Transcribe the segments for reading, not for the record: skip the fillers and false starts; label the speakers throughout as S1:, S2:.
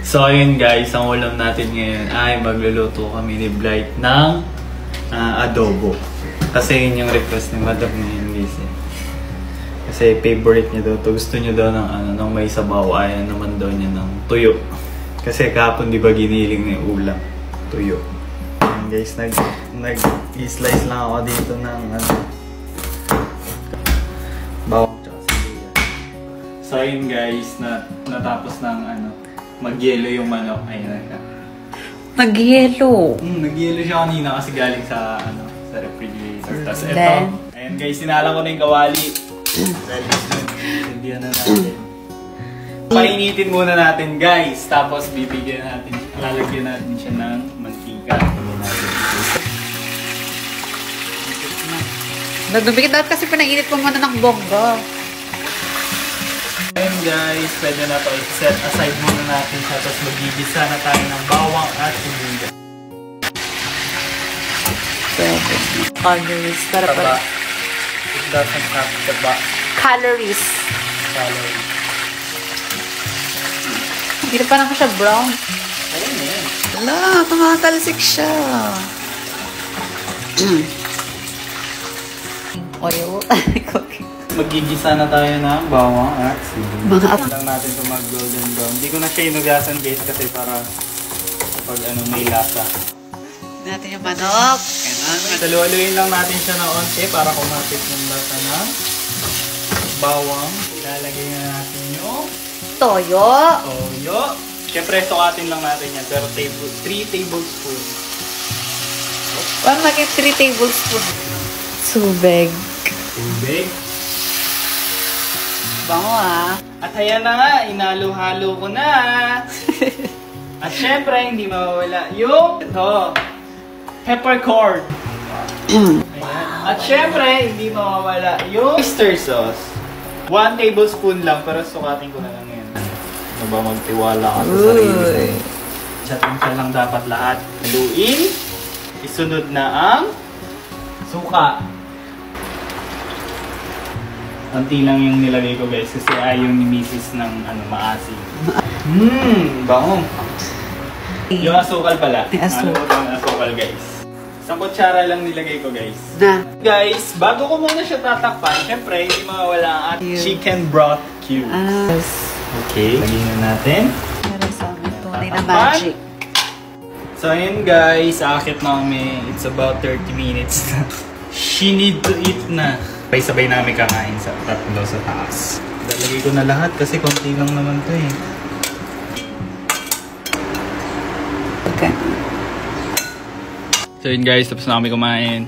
S1: So ayun guys, ang ulam natin ngayon ay magluluto kami ni Blight ng adobo. Kasi yun yung request ni Madam ngayon guys eh. Kasi favorite niya daw to. Gusto niya daw ng, ng may sabaw. Ayaw naman daw niya ng tuyo. Kasi kahapon di ba giniling na yung ulam? Tuyo. Ayan guys, nag-slice lang ako dito ng bawang tsaka sibuyas. So ayun guys, natapos ng mag-yelo yung manok. Ayun na.
S2: Nag-yelo?
S1: Nag-yelo siya kanina kasi galing sa sa refrigerator. Tapos ito, ayun guys, sinalang ko na yung kawali. Sindihan na natin. Painitin muna natin guys. Tapos lalagyan natin siya ng mantika.
S2: Nagdubigit dapat kasi pinainit mo muna ng bongga.
S1: Ayun guys, pwede na to i-set aside muna natin siya. Tapos magigisa na tayo ng bawang at sibuyas.
S2: Calories.
S1: Taba. It doesn't have taba.
S2: Calories.
S1: Calories.
S2: Hindi na pa naman siya brown.
S1: Ayun na yan.
S2: Wala, tumatalsik siya. Oil.
S1: Magigisa na tayo ng bawang at sibuyas.
S2: Mga
S1: lang natin ito mag-golden brown. Hindi ko na siya inugasan guys kasi para kapag may lasa.
S2: natin yung manok.
S1: Salualuin lang natin siya na onte para kumapit yung lasa ng bawang. Ilalagay na natin yung
S2: toyo.
S1: Toyo. Siyempre, sukatin lang natin yan. Pero 3 tablespoons.
S2: Parang maging 3 tablespoons. Tubig.
S1: Tubig.
S2: Bango ah.
S1: At ayan na nga, inalo-halo ko na. At syempre, hindi mawawala yung peppercorn. Ayan. At syempre, hindi mawawala yung oyster sauce. 1 tablespoon lang, pero sukatin ko na lang yan. Ano ba magtiwala ka sa sarili? Siya lang dapat lahat. Haluin. Isunod na ang suka. Konti lang yung nilagay ko guys kasi ayaw ni Mrs. ng maasim. Bango. Yung asukal pala. Ano ko ang asukal guys? Isang kutsara lang nilagay ko guys. Guys, bago ko muna siya tatakpan, syempre hindi mawawala ang ating chicken broth cubes. Okay, lagyan na natin.
S2: Meron sa amin tunay na magic.
S1: So ayun guys, aakit na kami. It's about 30 minutes na. She need to eat na. Sabay-sabay namin kakain sa tatlo sa taas. Lalagay ko na lahat kasi konti lang naman to eh.
S2: Okay.
S1: So yun guys, tapos na kami kumain.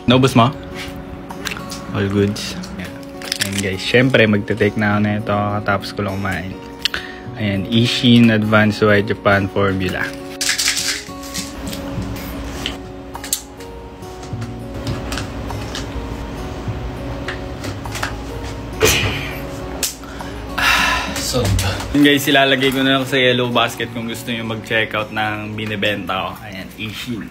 S1: Naubos mo? All goods. Ayan guys, syempre magte-take na ako na ito tapos ko lang kumain. Ayan, Ishin Advanced White Japan Formula. So, guys, ilalagay ko na lang sa yellow basket kung gusto nyo mag-checkout ng binibenta ko. Ayan, Ishin.